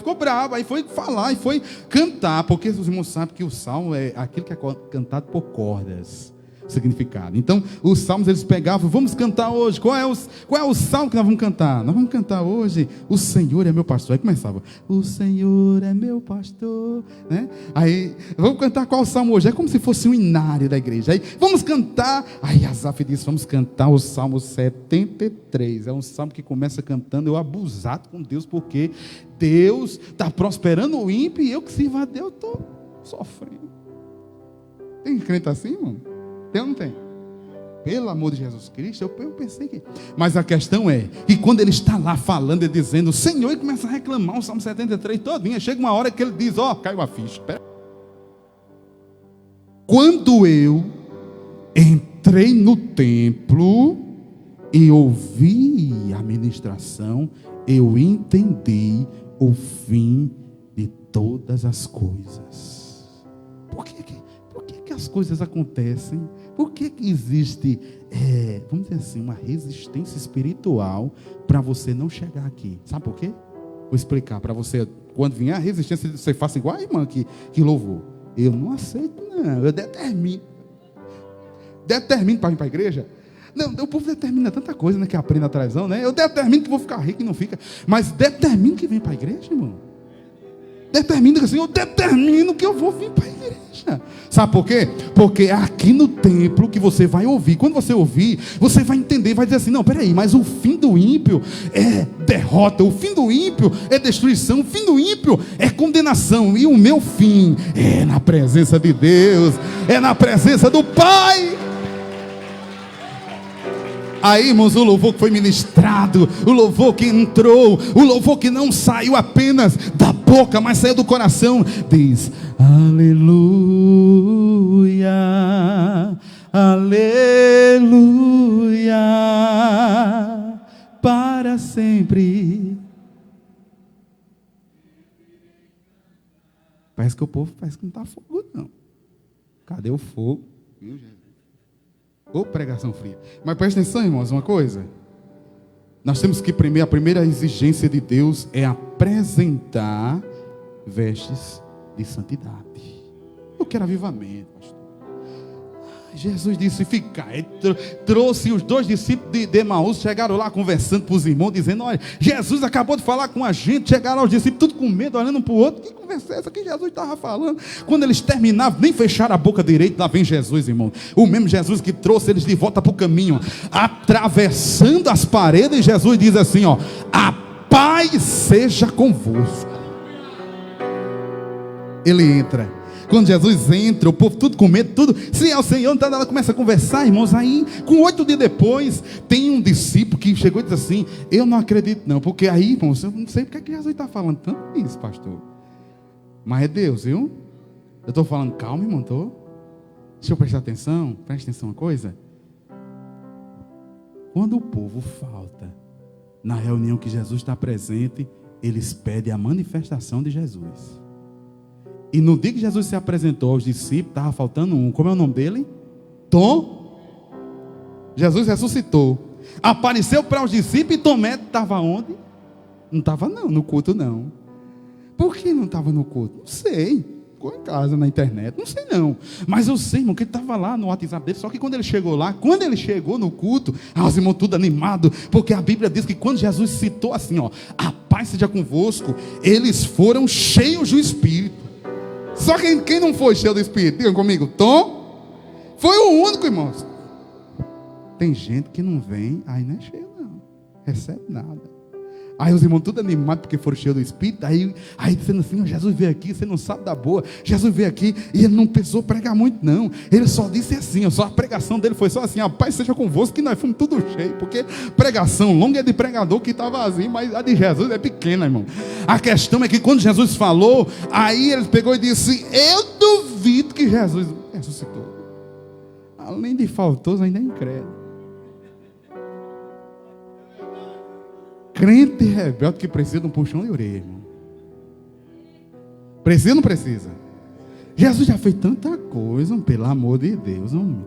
Aí foi falar e foi cantar. Porque os irmãos sabem que o salmo é aquilo que é cantado por cordas. Significado. Então, os salmos eles pegavam, vamos cantar hoje. Qual é o salmo que nós vamos cantar? Nós vamos cantar hoje, o Senhor é meu pastor. Aí começava, o Senhor é meu pastor, né? Aí, vamos cantar qual salmo hoje? É como se fosse um inário da igreja. Aí, vamos cantar. Aí Asaf disse, vamos cantar o Salmo 73. É um salmo que começa cantando, eu abusado com Deus, porque Deus está prosperando o ímpio e eu que sirvo a Deus, estou sofrendo. Tem crente assim, irmão? Tem ou não tem? Pelo amor de Jesus Cristo, eu pensei que... Mas a questão é que quando ele está lá falando e dizendo, Senhor, ele começa a reclamar o Salmo 73 todinho. Chega uma hora que ele diz, caiu a ficha. Quando eu entrei no templo e ouvi a ministração, eu entendi o fim de todas as coisas. Por que as coisas acontecem? Por que existe, vamos dizer assim, uma resistência espiritual para você não chegar aqui? Sabe por quê? Vou explicar para você. Quando vier a resistência, você faça igual a irmã que louvou. Eu não aceito, não. Eu determino para vir para a igreja. Não, o povo determina tanta coisa, né, que aprende na televisão, né? Eu determino que vou ficar rico e não fica. Mas determino que vem para a igreja, irmão. Determina assim, eu determino que eu vou vir para a igreja. Sabe por quê? Porque é aqui no templo que você vai ouvir. Quando você ouvir, você vai entender, vai dizer assim, não, peraí, mas o fim do ímpio é derrota, o fim do ímpio é destruição, o fim do ímpio é condenação, e o meu fim é na presença de Deus, é na presença do Pai. Aí, irmãos, o louvor que foi ministrado, o louvor que entrou, o louvor que não saiu apenas da boca, mas saiu do coração, diz: aleluia, aleluia, para sempre. Parece que o povo parece que não está fogo, não. Cadê o fogo? Viu, gente? Ô, pregação fria. Mas presta atenção, irmãos, uma coisa. Nós temos que a primeira exigência de Deus é apresentar vestes de santidade. Eu quero avivamento, pastor. Jesus disse: ficai. Trouxe os 2 discípulos de Emaús, chegaram lá conversando para os irmãos, dizendo: olha, Jesus acabou de falar com a gente. Chegaram os discípulos tudo com medo, olhando um para o outro. Que conversa é essa que Jesus estava falando? Quando eles terminavam, nem fecharam a boca direito, lá vem Jesus, irmão. O mesmo Jesus que trouxe eles de volta para o caminho, atravessando as paredes. E Jesus diz assim: ó, a paz seja convosco. Ele entra. Quando Jesus entra, o povo tudo com medo, tudo, sim, é o Senhor, então ela começa a conversar, irmãos. Aí, com 8 dias depois, tem um discípulo que chegou e disse assim: eu não acredito não, porque aí, irmãos, eu não sei porque que Jesus está falando tanto isso, pastor. Mas é Deus, viu? Eu estou falando, calma, irmão, deixa eu prestar atenção, presta atenção uma coisa. Quando o povo falta na reunião que Jesus está presente, eles pedem a manifestação de Jesus. E no dia que Jesus se apresentou aos discípulos, estava faltando um. Como é o nome dele? Tom. Jesus ressuscitou. Apareceu para os discípulos e Tomé estava onde? Não estava não, no culto não. Por que não estava no culto? Não sei. Ficou em casa, na internet, não sei não. Mas eu sei, irmão, que ele estava lá no WhatsApp dele. Só que quando ele chegou lá, quando ele chegou no culto, os irmãos tudo animado, porque a Bíblia diz que quando Jesus citou assim, ó, a paz seja convosco, eles foram cheios do Espírito. Só quem não foi cheio do Espírito, digam comigo, Tom, foi o único, irmãos. Tem gente que não vem, aí não é cheio não, recebe nada. Aí os irmãos tudo animados porque foram cheios do Espírito. Aí dizendo assim: Jesus veio aqui, você não sabe da boa. Jesus veio aqui e ele não precisou pregar muito não. Ele só disse assim, só a pregação dele foi só assim: a paz seja convosco, que nós fomos tudo cheio. Porque pregação longa é de pregador que está vazio, mas a de Jesus é pequena, irmão. A questão é que quando Jesus falou, aí ele pegou e disse: eu duvido que Jesus ressuscitou. Além de faltoso, ainda é incrédulo. Crente rebelde que precisa de um puxão de orelha, irmão. Precisa ou não precisa? Jesus já fez tanta coisa, pelo amor de Deus, homem.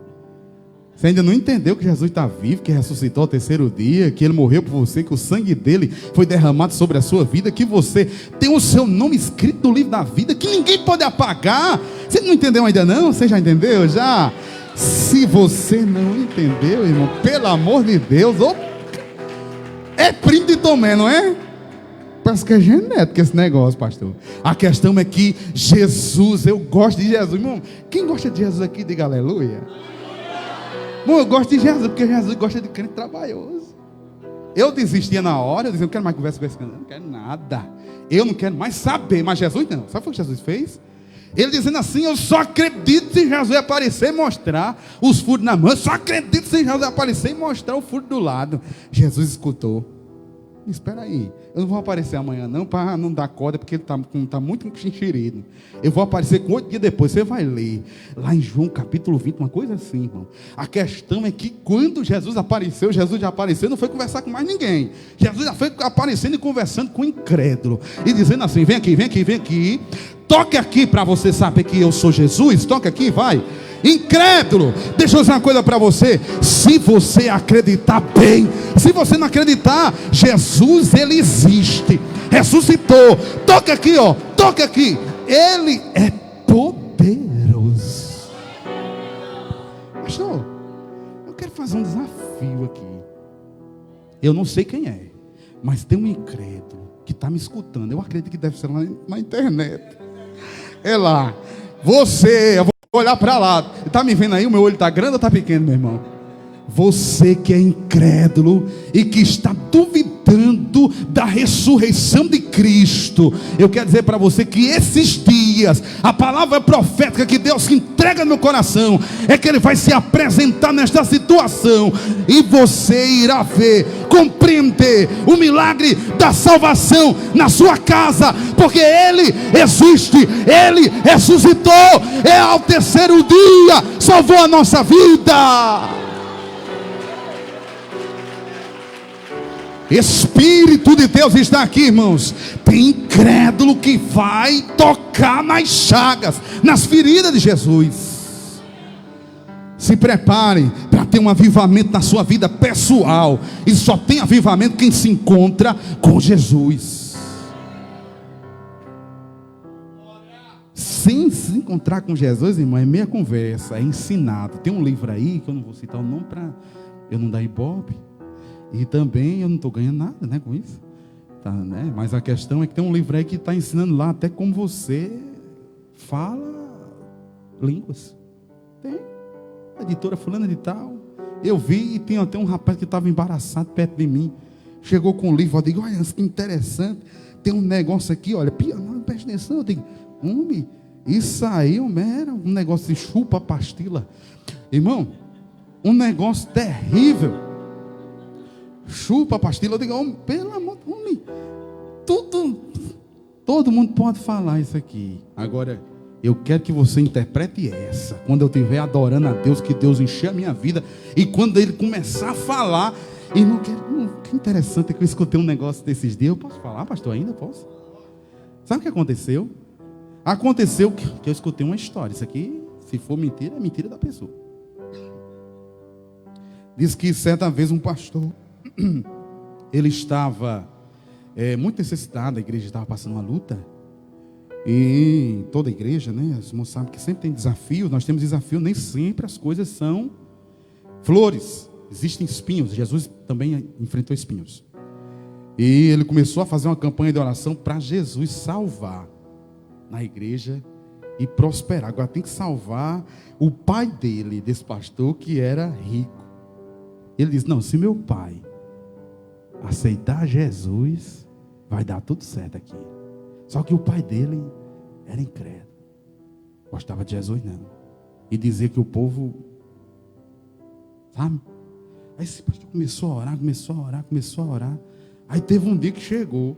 Você ainda não entendeu que Jesus está vivo, que ressuscitou ao 3º dia, que ele morreu por você, que o sangue dele foi derramado sobre a sua vida, que você tem o seu nome escrito no livro da vida, que ninguém pode apagar. Você não entendeu ainda não? Você já entendeu? Já? Se você não entendeu, irmão, pelo amor de Deus, é primo de Tomé, não é? Parece que é genético esse negócio, pastor. A questão é que Jesus, eu gosto de Jesus. Irmão, quem gosta de Jesus aqui, diga aleluia. Irmão, eu gosto de Jesus, porque Jesus gosta de crente trabalhoso. Eu desistia na hora, eu dizia: não quero mais conversa com esse canto, não quero nada. Eu não quero mais saber, mas Jesus não. Sabe o que Jesus fez? Ele dizendo assim: eu só acredito se Jesus aparecer e mostrar os furos na mão. Eu só acredito se Jesus aparecer e mostrar o furo do lado. Jesus escutou. Espera aí, eu não vou aparecer amanhã não, para não dar corda, porque ele está muito enxerido. Eu vou aparecer com 8 dias depois. Você vai ler lá em João capítulo 20, uma coisa assim, irmão. A questão é que quando Jesus já apareceu, não foi conversar com mais ninguém. Jesus já foi aparecendo e conversando com o incrédulo, e dizendo assim: vem aqui, vem aqui, vem aqui. Toque aqui para você saber que eu sou Jesus. Toque aqui, vai. Incrédulo, deixa eu dizer uma coisa para você. Se você acreditar bem, se você não acreditar, Jesus, ele existe, ressuscitou. Toque aqui, ó, toque aqui. Ele é poderoso. Pastor, eu quero fazer um desafio aqui. Eu não sei quem é, mas tem um incrédulo que está me escutando. Eu acredito que deve ser lá na internet. É lá. Você, eu vou olhar para lá. Está me vendo aí? O meu olho está grande ou está pequeno, meu irmão? Você que é incrédulo e que está duvidando lembrando da ressurreição de Cristo, eu quero dizer para você que esses dias, a palavra profética que Deus entrega no coração, é que Ele vai se apresentar nesta situação, e você irá ver, compreender o milagre da salvação na sua casa, porque Ele existe, Ele ressuscitou, ao terceiro dia salvou a nossa vida. Espírito de Deus está aqui, irmãos. Tem incrédulo que vai tocar nas chagas, nas feridas de Jesus. Se prepare para ter um avivamento na sua vida pessoal. E só tem avivamento quem se encontra com Jesus. Sem se encontrar com Jesus, irmão, é meia conversa, é ensinado. Tem um livro aí, que eu não vou citar o nome para eu não dar ibope. E também eu não estou ganhando nada, né, com isso. Tá, né? Mas a questão é que tem um livro aí que está ensinando lá até como você fala línguas. Tem. A editora fulana de tal. Eu vi e tem até um rapaz que estava embaraçado perto de mim. Chegou com o livro, eu digo, olha, que interessante. Tem um negócio aqui, olha, não presta atenção. Eu digo, homem, isso aí era um negócio de chupa pastilha. Irmão, um negócio terrível. Chupa a pastilha. Eu digo, homem, pelo amor de homem, todo mundo pode falar isso aqui. Agora, eu quero que você interprete essa. Quando eu estiver adorando a Deus, que Deus encher a minha vida, e quando Ele começar a falar, irmão, que interessante é que eu escutei um negócio desses dias. Eu posso falar, pastor, ainda posso? Sabe o que aconteceu? Aconteceu que eu escutei uma história. Isso aqui, se for mentira, é mentira da pessoa. Diz que certa vez um pastor, ele estava muito necessitado, a igreja estava passando uma luta, e toda a igreja, né, os irmãos sabem que sempre tem desafio, nós temos desafio, nem sempre as coisas são flores, existem espinhos. Jesus também enfrentou espinhos, e ele começou a fazer uma campanha de oração para Jesus salvar na igreja e prosperar. Agora tem que salvar o pai dele, desse pastor, que era rico. Ele disse, não, se meu pai aceitar Jesus, vai dar tudo certo aqui. Só que o pai dele era incrédulo, gostava de Jesus não, e dizia que o povo, sabe? Aí esse pastor começou a orar. Aí teve um dia que chegou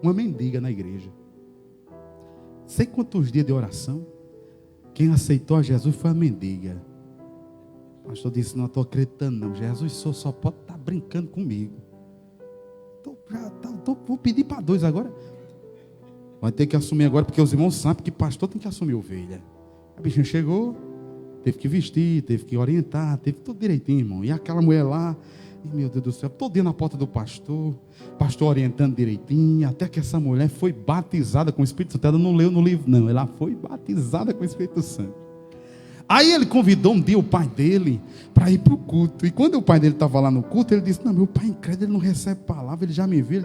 uma mendiga na igreja. Sei quantos dias de oração, quem aceitou a Jesus foi a mendiga. O pastor disse, não estou acreditando não, Jesus só pode estar brincando comigo. Vou pedir para 2 agora. Vai ter que assumir agora, porque os irmãos sabem que pastor tem que assumir ovelha. A bichinha chegou, teve que vestir, teve que orientar, teve tudo direitinho, irmão. E aquela mulher lá, meu Deus do céu, todo dia na porta do pastor orientando direitinho, até que essa mulher foi batizada com o Espírito Santo. Ela não leu no livro não, ela foi batizada com o Espírito Santo. Aí ele convidou um dia o pai dele para ir para o culto. E quando o pai dele estava lá no culto, ele disse, não, meu pai incrédulo, ele não recebe palavra, ele já me viu.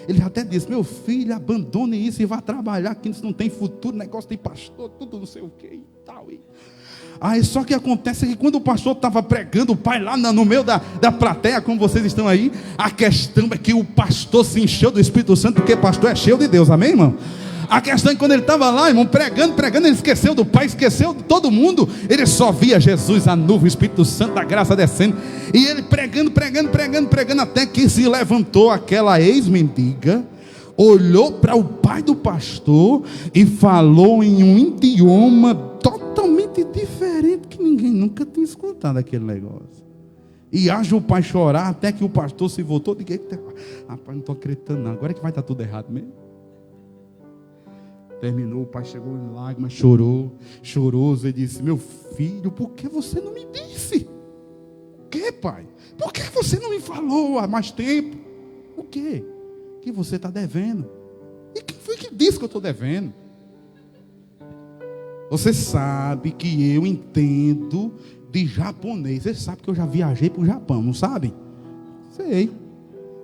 Ele até disse, meu filho, abandone isso e vá trabalhar, que isso não tem futuro, negócio de pastor, tudo não sei o que e tal. Aí só que acontece que quando o pastor estava pregando, o pai lá no meio da plateia, como vocês estão aí, a questão é que o pastor se encheu do Espírito Santo, porque pastor é cheio de Deus, amém, irmão? A questão é que quando ele estava lá, irmão, pregando, ele esqueceu do pai, esqueceu de todo mundo. Ele só via Jesus, a nuvem, o Espírito Santo da graça descendo. E ele pregando, até que se levantou aquela ex-mendiga, olhou para o pai do pastor e falou em um idioma totalmente diferente, que ninguém nunca tinha escutado aquele negócio. E haja o pai chorar, até que o pastor se voltou e disse, rapaz, não estou acreditando não, agora é que vai estar tudo errado mesmo. Terminou, o pai chegou em lágrimas, choroso, e disse, meu filho, por que você não me disse? O que, pai? Por que você não me falou há mais tempo? O que? Que você está devendo. E quem foi que disse que eu estou devendo? Você sabe que eu entendo de japonês. Você sabe que eu já viajei para o Japão, não sabe? Sei.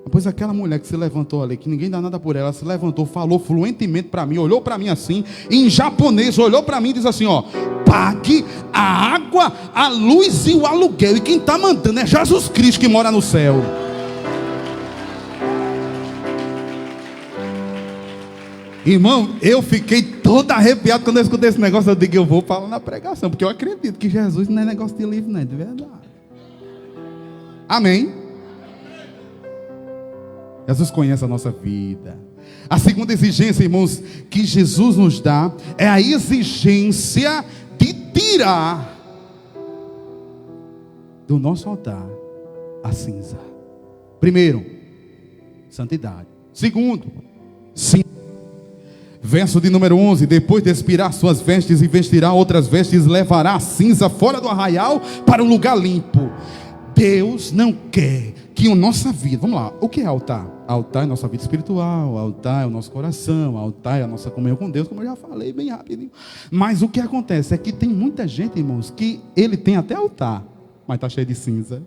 Depois aquela mulher que se levantou ali, que ninguém dá nada por ela, se levantou, falou fluentemente para mim, olhou para mim assim, em japonês, olhou para mim e disse assim, ó, pague a água, a luz e o aluguel, e quem está mandando é Jesus Cristo que mora no céu. Irmão, eu fiquei todo arrepiado quando eu escutei esse negócio. Eu digo, eu vou falar na pregação, porque eu acredito que Jesus não é negócio de livro, não é de verdade. Amém? Jesus conhece a nossa vida. A segunda exigência, irmãos, que Jesus nos dá é a exigência de tirar do nosso altar a cinza. Primeiro, santidade. Segundo, sim. Verso de número 11: depois de expirar suas vestes e vestirá outras vestes, levará a cinza fora do arraial para um lugar limpo. Deus não quer que a nossa vida, vamos lá, o que é altar? Altar é a nossa vida espiritual, altar é o nosso coração, altar é a nossa comunhão com Deus, como eu já falei bem rapidinho. Mas o que acontece é que tem muita gente, irmãos, que ele tem até altar, mas está cheio de cinza.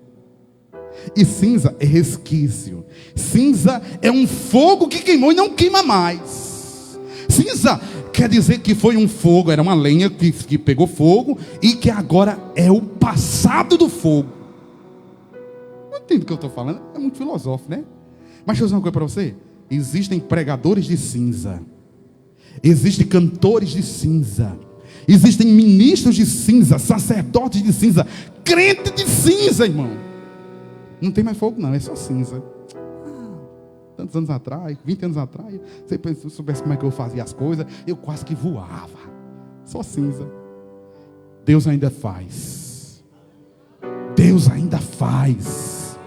E cinza é resquício. Cinza é um fogo que queimou e não queima mais. Cinza quer dizer que foi um fogo, era uma lenha que pegou fogo e que agora é o passado do fogo. Não entendo o que eu estou falando, é muito filosófico, né? Mas deixa eu dizer uma coisa para você: existem pregadores de cinza, existem cantores de cinza, existem ministros de cinza, sacerdotes de cinza, crente de cinza, irmão. Não tem mais fogo não, é só cinza. Tantos anos atrás, 20 anos atrás, se eu soubesse como é que eu fazia as coisas, eu quase que voava. Só cinza. Deus ainda faz. Deus ainda faz.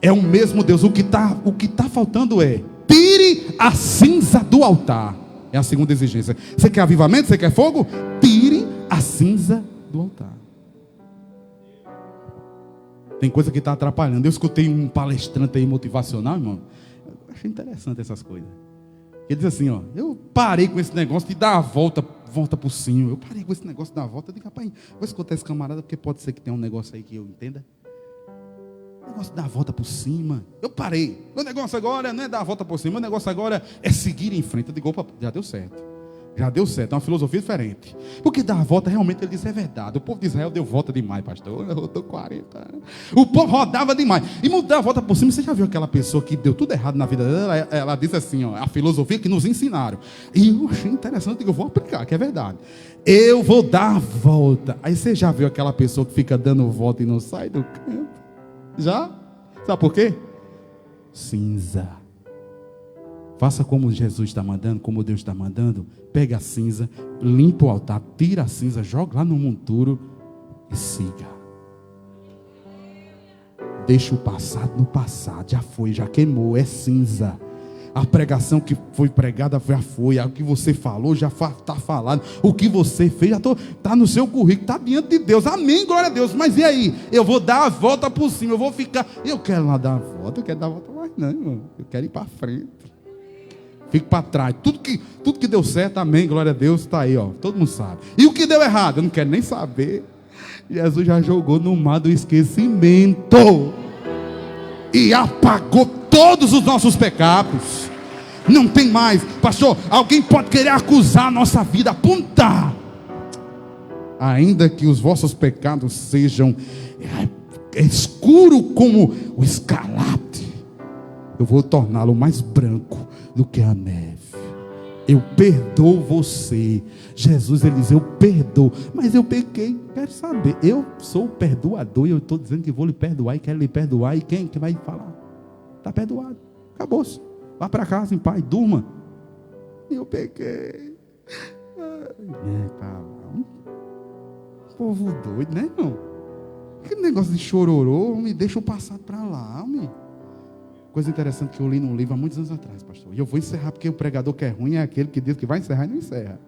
É o mesmo Deus. O que tá faltando é: tire a cinza do altar. É a segunda exigência. Você quer avivamento? Você quer fogo? Tire a cinza do altar. Tem coisa que está atrapalhando. Eu escutei um palestrante aí motivacional, irmão. Eu achei interessante essas coisas. Ele diz assim, ó: eu parei com esse negócio de dar a volta por cima. Eu parei com esse negócio de dar a volta. Eu digo, rapaz, vou escutar esse camarada, porque pode ser que tenha um negócio aí que eu entenda. O negócio de dar a volta por cima. Eu parei. Meu negócio agora não é dar a volta por cima. Meu negócio agora é seguir em frente. Eu digo, opa, já deu certo. Já deu certo, é uma filosofia diferente. Porque dar a volta, realmente, ele diz, é verdade. O povo de Israel deu volta demais, pastor. Eu rodou 40 anos. O povo rodava demais. E mudar a volta por cima, você já viu aquela pessoa que deu tudo errado na vida dela? Ela disse assim, ó, a filosofia que nos ensinaram. E eu achei interessante, eu digo, eu vou aplicar, que é verdade. Eu vou dar a volta. Aí você já viu aquela pessoa que fica dando volta e não sai do canto? Já? Sabe por quê? Cinza. Faça como Jesus está mandando, como Deus está mandando. Pega a cinza, limpa o altar, tira a cinza, joga lá no monturo e siga. Deixa o passado no passado. Já foi, já queimou, é cinza. A pregação que foi pregada já foi. O que você falou já está falado. O que você fez já está no seu currículo, está diante de Deus. Amém, glória a Deus. Mas e aí? Eu vou dar a volta por cima, eu vou ficar. Eu quero lá dar a volta, eu quero dar a volta mais não, irmão. Eu quero ir para frente. Fico para trás. Tudo que deu certo, amém, glória a Deus, está aí, ó. Todo mundo sabe. E o que deu errado? Eu não quero nem saber. Jesus já jogou no mar do esquecimento. E apagou todos os nossos pecados. Não tem mais. Pastor, alguém pode querer acusar a nossa vida, apontar. Ainda que os vossos pecados sejam escuro como o escarlate, eu vou torná-lo mais branco do que a neve. Eu perdoo você. Jesus, ele diz, eu perdoo. Mas eu pequei, quero saber. Eu sou o perdoador e eu estou dizendo que vou lhe perdoar e quero lhe perdoar. E quem que vai falar? Está perdoado, acabou-se. Vá para casa em paz, durma. Eu pequei. Povo doido, né, irmão? Aquele negócio de chororô, me deixa o passado para lá, homem. Coisa interessante que eu li num livro há muitos anos atrás, pastor. E eu vou encerrar, porque o pregador que é ruim é aquele que diz que vai encerrar e não encerra.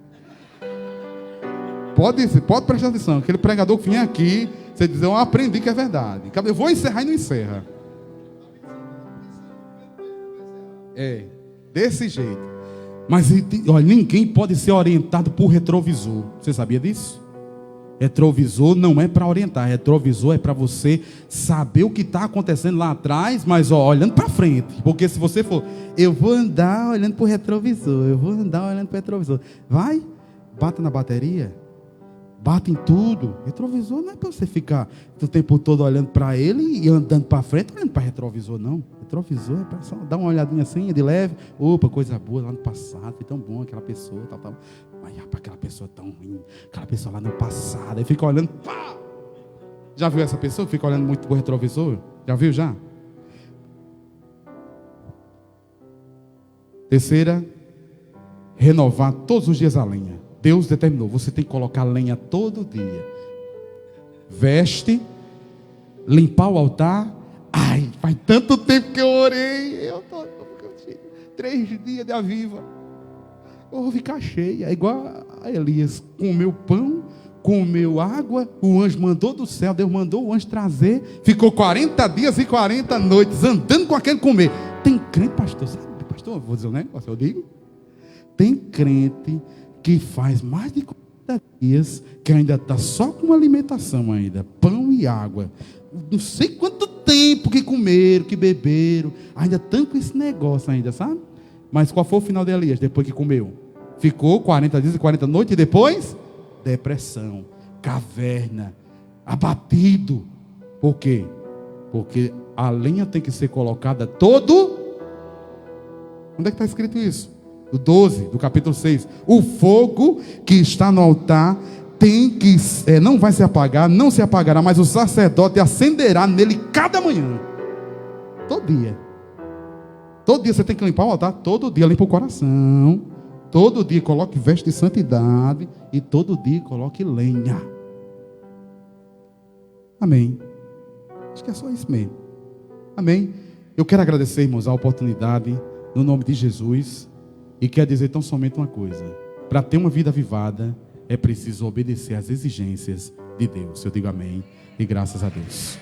Pode prestar atenção. Aquele pregador que vem aqui, você diz, eu aprendi que é verdade. Eu vou encerrar e não encerra. É, desse jeito. Mas olha, ninguém pode ser orientado por retrovisor. Você sabia disso? Retrovisor não é para orientar. Retrovisor é para você saber o que está acontecendo lá atrás, mas olhando para frente. Porque se você for, eu vou andar olhando para o retrovisor, eu vou andar olhando para o retrovisor. Vai, bata na bateria, bate em tudo. Retrovisor não é para você ficar o tempo todo olhando para ele e andando para frente, olhando para retrovisor, não. Retrovisor é para só dar uma olhadinha assim, de leve. Opa, coisa boa lá no passado, foi tão bom aquela pessoa, tal, tal. Mas para aquela pessoa tão ruim, aquela pessoa lá no passado, aí fica olhando, pá! Já viu essa pessoa que fica olhando muito para o retrovisor? Já viu já? Terceira, renovar todos os dias a lenha. Deus determinou, você tem que colocar lenha todo dia. Veste, limpar o altar. Ai, faz tanto tempo que eu orei. Eu tô 3 dias de aviva. Eu vou ficar cheia, igual a Elias. Comeu pão, comeu água. O anjo mandou do céu, Deus mandou o anjo trazer. Ficou 40 dias e 40 noites andando com aquele comer. Tem crente, pastor, sabe? Pastor, vou dizer um negócio, eu digo. Tem crente que faz mais de 40 dias, que ainda está só com alimentação ainda, pão e água. Não sei quanto tempo que comeram, que beberam, ainda estão com esse negócio ainda, sabe? Mas qual foi o final de Elias, depois que comeu? Ficou 40 dias e 40 noites, e depois? Depressão, caverna, abatido. Por quê? Porque a lenha tem que ser colocada todo. Onde é que está escrito isso? O 12, do capítulo 6. O fogo que está no altar tem que, não vai se apagar, não se apagará, mas o sacerdote acenderá nele cada manhã. Todo dia. Todo dia você tem que limpar o altar. Todo dia limpa o coração. Todo dia coloque veste de santidade. E todo dia coloque lenha. Amém. Acho que é só isso mesmo. Amém. Eu quero agradecer, irmãos, a oportunidade, no nome de Jesus. E quer dizer tão somente uma coisa: para ter uma vida avivada, é preciso obedecer às exigências de Deus. Eu digo amém e graças a Deus.